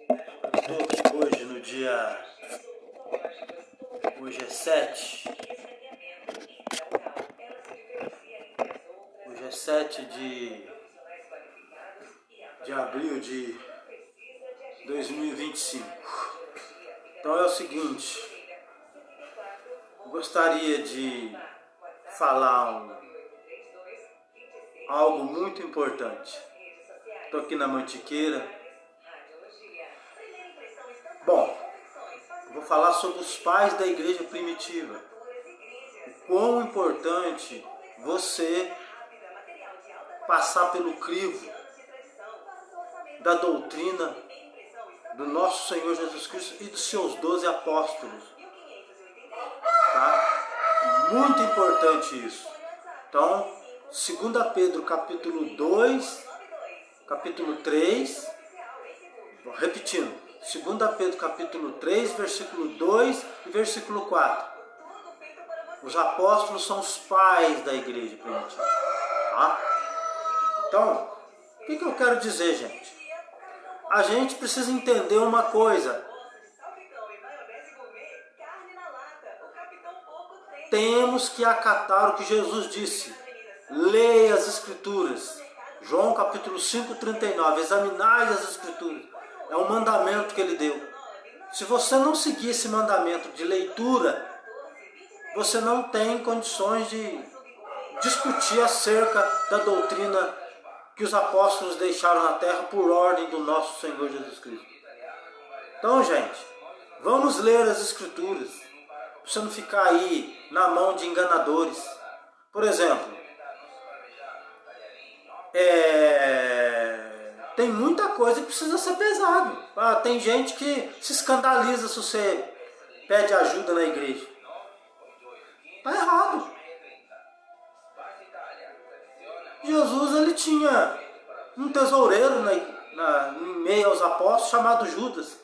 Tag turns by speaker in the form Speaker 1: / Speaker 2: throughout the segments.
Speaker 1: Estou aqui hoje no dia... Hoje é 7. Hoje é 7 de abril de 2025. Então é o seguinte, eu gostaria de falar algo muito importante. Estou aqui na Mantiqueira. Bom, vou falar sobre os pais da igreja primitiva. O quão importante você passar pelo crivo da doutrina do nosso Senhor Jesus Cristo e dos seus 12 apóstolos. Tá? Muito importante isso. Então, 2 Pedro capítulo 2, capítulo 3, repetindo, 2 Pedro capítulo 3, versículo 2 e versículo 4. Os apóstolos são os pais da igreja primitiva. Tá? Então, o que eu quero dizer, gente? A gente precisa entender uma coisa. Temos que acatar o que Jesus disse. Leia as Escrituras. João capítulo 5, 39. Examinai as Escrituras. É um mandamento que ele deu. Se você não seguir esse mandamento de leitura, você não tem condições de discutir acerca da doutrina que os apóstolos deixaram na terra por ordem do nosso Senhor Jesus Cristo. Então, gente, vamos ler as Escrituras, para você não ficar aí na mão de enganadores. Por exemplo, tem muita coisa que precisa ser pesado. Tem gente que se escandaliza se você pede ajuda na igreja. Está errado. Jesus, ele tinha um tesoureiro em meio aos apóstolos chamado Judas.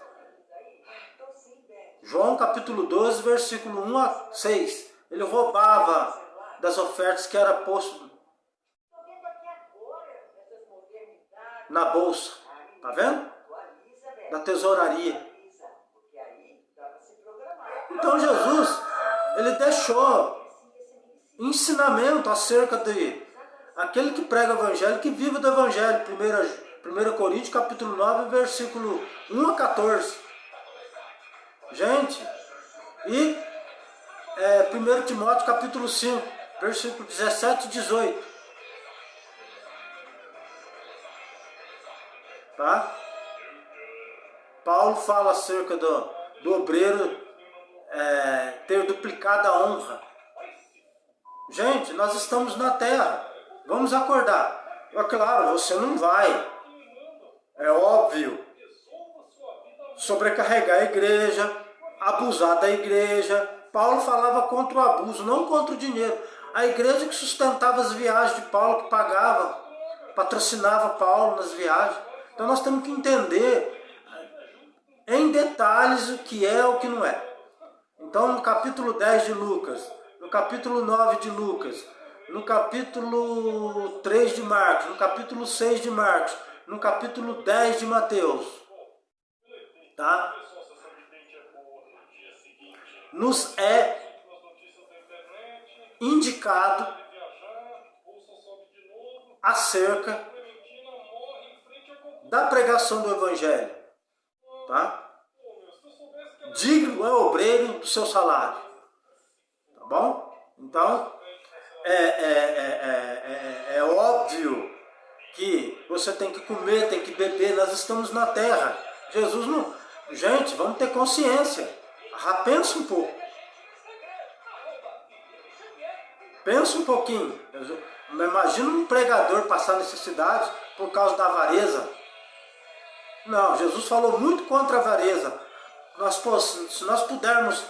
Speaker 1: João capítulo 12, versículo 1 a 6. Ele roubava das ofertas que era posto na bolsa. Tá vendo? Da tesouraria. Então Jesus, ele deixou ensinamento acerca de aquele que prega o evangelho, que vive do evangelho. 1 Coríntios capítulo 9, versículo 1 a 14. Gente, e 1 Timóteo capítulo 5, versículo 17 e 18. Tá? Paulo fala acerca do obreiro ter duplicado a honra. Gente, nós estamos na terra. Vamos acordar. Claro, você não vai, é óbvio, sobrecarregar a igreja, abusar da igreja. Paulo falava contra o abuso, não contra o dinheiro. A igreja que sustentava as viagens de Paulo, que pagava, patrocinava Paulo nas viagens. Então nós temos que entender em detalhes o que é e o que não é. Então no capítulo 10 de Lucas, no capítulo 9 de Lucas, no capítulo 3 de Marcos, no capítulo 6 de Marcos, no capítulo 10 de Mateus, tá? Nos é indicado acerca da pregação do evangelho, tá? Digno é o obreiro do seu salário, tá bom? Então é óbvio que você tem que comer, tem que beber. Nós estamos na terra. Jesus não... Gente, vamos ter consciência. Pensa um pouco. Pensa um pouquinho. Imagina um pregador passar necessidade por causa da avareza. Não, Jesus falou muito contra a avareza. Se nós pudermos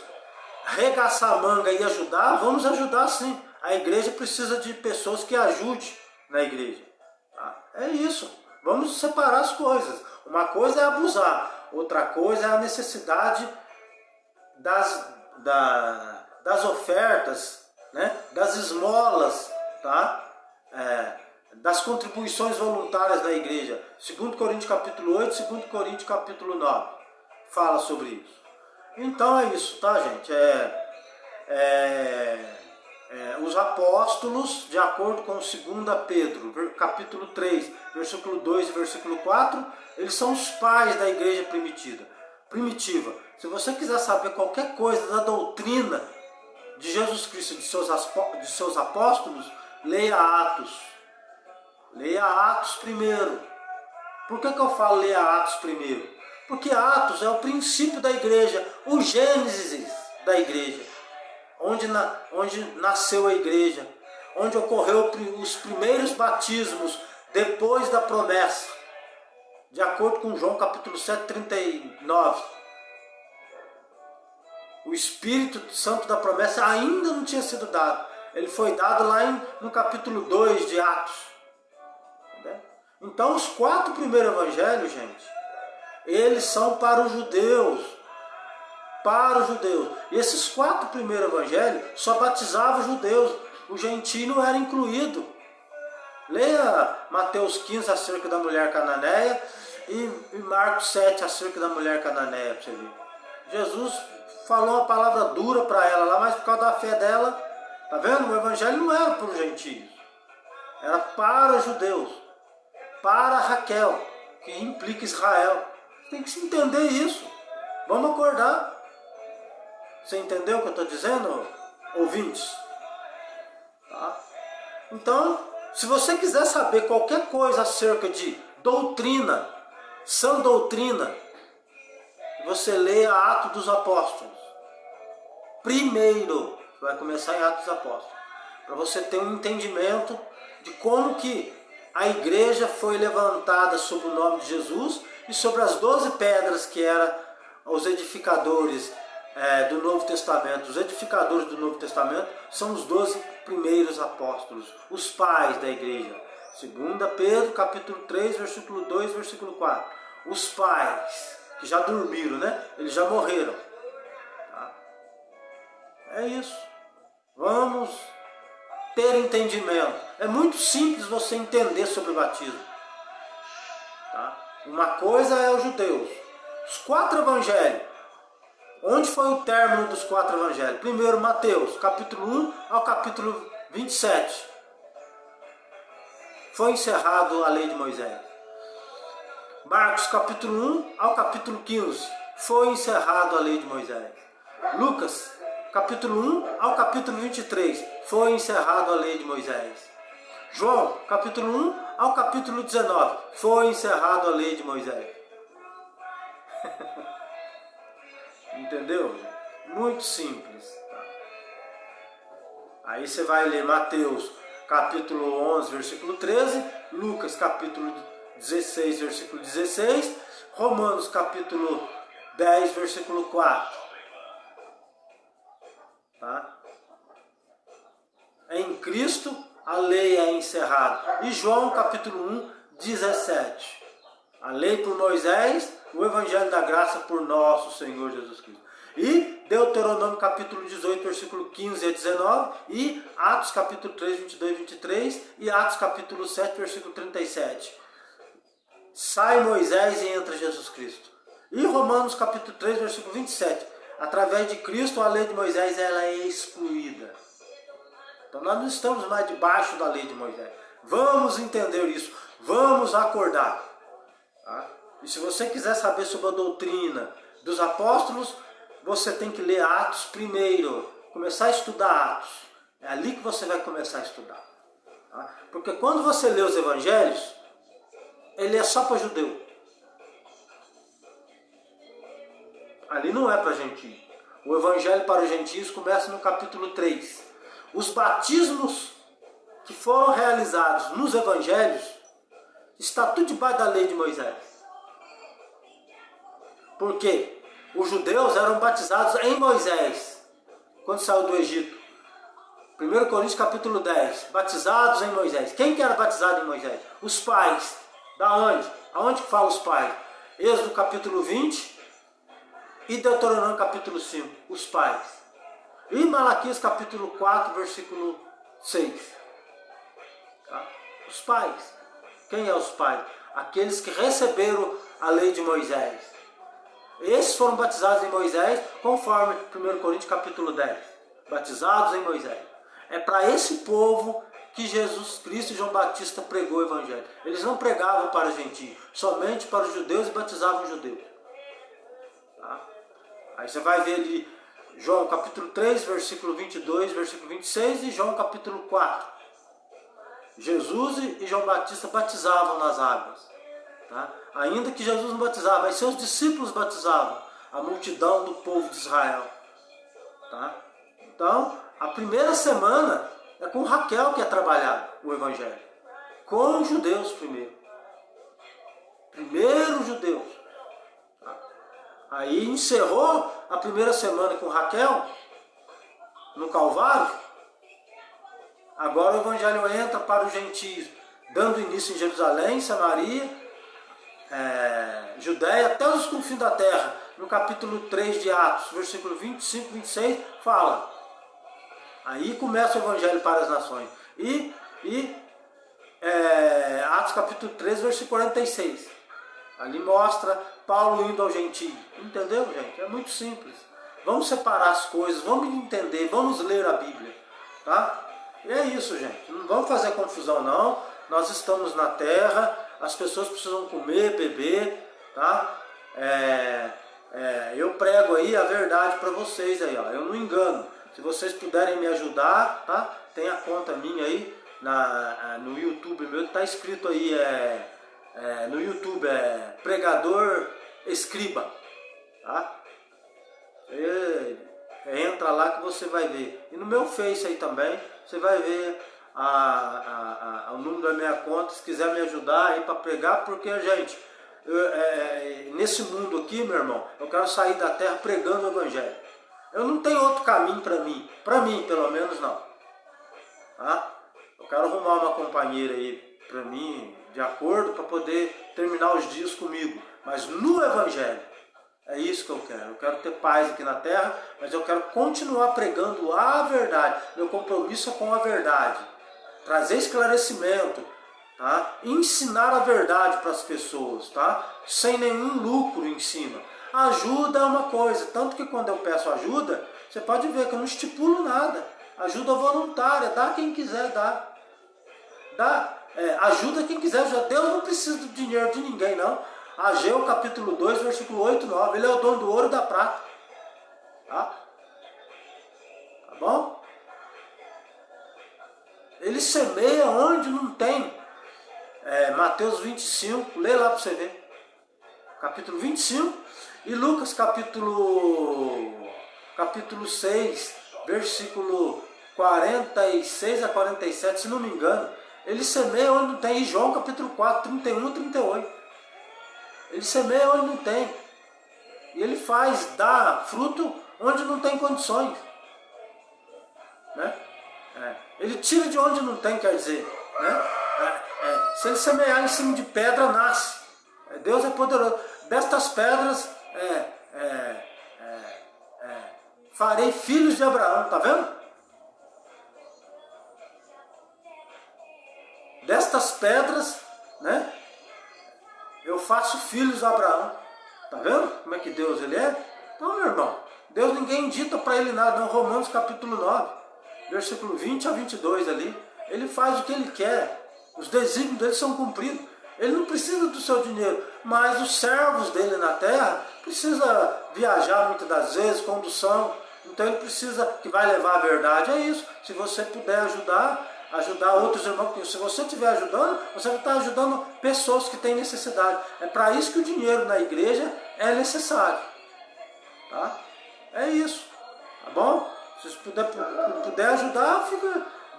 Speaker 1: regaçar a manga e ajudar, vamos ajudar sim. A igreja precisa de pessoas que ajudem na igreja. Tá? É isso. Vamos separar as coisas. Uma coisa é abusar, outra coisa é a necessidade das ofertas, né? Das esmolas, tá? das contribuições voluntárias da igreja. 2 Coríntios capítulo 8, 2 Coríntios capítulo 9. Fala sobre isso. Então é isso, tá, gente? Os apóstolos, de acordo com 2 Pedro, capítulo 3, versículo 2 e versículo 4, eles são os pais da igreja primitiva. Se você quiser saber qualquer coisa da doutrina de Jesus Cristo, de seus apóstolos, leia Atos. Leia Atos primeiro. Por que eu falo leia Atos primeiro? Porque Atos é o princípio da igreja, o Gênesis da igreja. Onde nasceu a igreja, onde ocorreu os primeiros batismos depois da promessa, de acordo com João capítulo 7, 39. O Espírito Santo da promessa ainda não tinha sido dado, ele foi dado lá no capítulo 2 de Atos. Então os 4 primeiros evangelhos, gente, eles são para os judeus. E esses 4 primeiros evangelhos só batizavam os judeus, o gentio não era incluído. Leia Mateus 15 acerca da mulher cananeia e Marcos 7 acerca da mulher cananeia, para você ver. Jesus falou uma palavra dura para ela lá, mas por causa da fé dela, tá vendo? O evangelho não era para os gentios, era para os judeus, para Raquel, que implica Israel. Tem que se entender isso. Vamos acordar. Você entendeu o que eu estou dizendo, ouvintes? Tá? Então, se você quiser saber qualquer coisa acerca de doutrina, sã doutrina, você leia Atos dos Apóstolos. Primeiro, você vai começar em Atos dos Apóstolos, para você ter um entendimento de como que a igreja foi levantada sob o nome de Jesus e sobre as 12 pedras que eram os edificadores do Novo Testamento. Os edificadores do Novo Testamento são os 12 primeiros apóstolos, os pais da igreja. 2 Pedro, capítulo 3, versículo 2, versículo 4. Os pais, que já dormiram, né? Eles já morreram. Tá? É isso. Vamos ter entendimento. É muito simples você entender sobre o batismo. Tá? Uma coisa é os judeus. Os 4 evangelhos. Onde foi o término dos 4 evangelhos? Primeiro, Mateus, capítulo 1 ao capítulo 27. Foi encerrado a lei de Moisés. Marcos, capítulo 1 ao capítulo 15. Foi encerrado a lei de Moisés. Lucas, capítulo 1 ao capítulo 23. Foi encerrado a lei de Moisés. João, capítulo 1 ao capítulo 19. Foi encerrado a lei de Moisés. Entendeu? Muito simples. Tá? Aí você vai ler Mateus capítulo 11, versículo 13, Lucas capítulo 16, versículo 16, Romanos capítulo 10, versículo 4. Tá? Em Cristo a lei é encerrada. E João capítulo 1, 17. A lei por Moisés, o Evangelho da Graça por nosso Senhor Jesus Cristo. E Deuteronômio capítulo 18, versículo 15 a 19. E Atos capítulo 3, 22 e 23. E Atos capítulo 7, versículo 37. Sai Moisés e entra Jesus Cristo. E Romanos capítulo 3, versículo 27. Através de Cristo a lei de Moisés ela é excluída. Então nós não estamos mais debaixo da lei de Moisés. Vamos entender isso. Vamos acordar. Tá? E se você quiser saber sobre a doutrina dos apóstolos, você tem que ler Atos primeiro. Começar a estudar Atos. É ali que você vai começar a estudar. Tá? Porque quando você lê os evangelhos, ele é só para judeu. Ali não é para gentio. O evangelho para os gentios começa no capítulo 3. Os batismos que foram realizados nos evangelhos está tudo debaixo da lei de Moisés. Por quê? Os judeus eram batizados em Moisés, quando saiu do Egito. 1 Coríntios capítulo 10, batizados em Moisés. Quem que era batizado em Moisés? Os pais. Da onde? Aonde que fala os pais? Êxodo capítulo 20 e Deuteronômio capítulo 5, os pais. E Malaquias capítulo 4, versículo 6. Tá? Os pais. Quem é os pais? Aqueles que receberam a lei de Moisés. Esses foram batizados em Moisés, conforme 1 Coríntios capítulo 10. Batizados em Moisés. É para esse povo que Jesus Cristo e João Batista pregou o Evangelho. Eles não pregavam para os gentios, somente para os judeus e batizavam os judeus. Tá? Aí você vai ver ali João capítulo 3, versículo 22, versículo 26 e João capítulo 4. Jesus e João Batista batizavam nas águas. Tá? Ainda que Jesus não batizava, mas seus discípulos batizavam a multidão do povo de Israel. Tá? Então, a primeira semana é com Raquel que é trabalhado o Evangelho. Com os judeus primeiro. Primeiro os judeus. Tá? Aí encerrou a primeira semana com Raquel, no Calvário. Agora o Evangelho entra para os gentios, dando início em Jerusalém, Samaria, Judéia, até os confins da terra. No capítulo 3 de Atos, versículo 25 e 26, fala. Aí começa o Evangelho para as nações. Atos capítulo 3, versículo 46. Ali mostra Paulo indo ao gentio. Entendeu, gente? É muito simples. Vamos separar as coisas, vamos entender, vamos ler a Bíblia. Tá? E é isso, gente. Não vamos fazer confusão, não. Nós estamos na terra, as pessoas precisam comer, beber. Tá? Eu prego aí a verdade para vocês. Aí, ó. Eu não engano. Se vocês puderem me ajudar, tá? Tem a conta minha aí no YouTube meu, está escrito aí, no YouTube, Pregador Escriba. Tá? Entra lá que você vai ver. E no meu Face aí também, você vai ver o número da minha conta, se quiser me ajudar aí para pregar, porque, gente, nesse mundo aqui, meu irmão, eu quero sair da terra pregando o Evangelho. Eu não tenho outro caminho para mim pelo menos não. Tá? Eu quero arrumar uma companheira aí para mim, de acordo, para poder terminar os dias comigo. Mas no Evangelho, é isso que eu quero. Eu quero ter paz aqui na terra, mas eu quero continuar pregando a verdade. Meu compromisso é com a verdade. Trazer esclarecimento, tá? Ensinar a verdade para as pessoas, tá? Sem nenhum lucro em cima. Ajuda é uma coisa, tanto que quando eu peço ajuda, você pode ver que eu não estipulo nada. Ajuda voluntária, dá quem quiser dar. Ajuda quem quiser ajudar. Deus não precisa do dinheiro de ninguém, não. Ageu capítulo 2, versículo 8 e 9. Ele é o dono do ouro e da prata. Tá bom? Ele semeia onde não tem. Mateus 25, lê lá para você ver. Capítulo 25. E Lucas capítulo 6, versículo 46 a 47, se não me engano. Ele semeia onde não tem. E João capítulo 4, 31 e 38. Ele semeia onde não tem. E ele dá fruto onde não tem condições. Né? Ele tira de onde não tem, quer dizer. Né? Se ele semear em cima de pedra, nasce. Deus é poderoso. Destas pedras farei filhos de Abraão, tá vendo? Destas pedras, né? Eu faço filhos de Abraão. Tá vendo como é que Deus ele é? Então, meu irmão, Deus ninguém dita para ele nada. Não, Romanos capítulo 9, versículo 20 a 22 ali. Ele faz o que ele quer. Os desígnios dele são cumpridos. Ele não precisa do seu dinheiro, mas os servos dele na terra precisa viajar muitas das vezes, condução. Então ele precisa que vai levar a verdade. É isso. Se você puder ajudar outros irmãos, porque se você estiver ajudando, você vai estar ajudando pessoas que têm necessidade. É para isso que o dinheiro na igreja é necessário. Tá? É isso. Tá bom? Se você puder ajudar,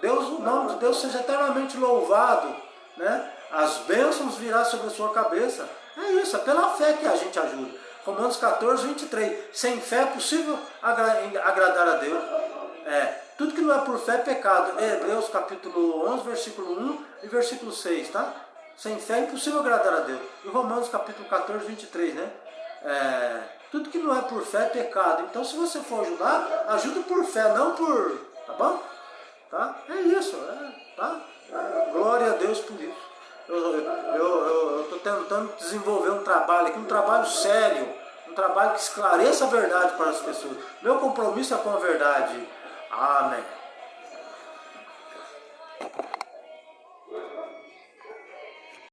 Speaker 1: o nome de Deus seja eternamente louvado. Né? As bênçãos virão sobre a sua cabeça. É isso, é pela fé que a gente ajuda. Romanos 14, 23. Sem fé é possível agradar a Deus. Tudo que não é por fé é pecado. Hebreus capítulo 11, versículo 1 e versículo 6. Tá? Sem fé é impossível agradar a Deus. E Romanos capítulo 14, 23. Né? Tudo que não é por fé é pecado. Então se você for ajudar, ajuda por fé, não por... Tá bom? Tá? É isso. Tá? Glória a Deus por isso. Eu estou tentando desenvolver um trabalho aqui, um trabalho sério, um trabalho que esclareça a verdade para as pessoas. Meu compromisso é com a verdade. Amém.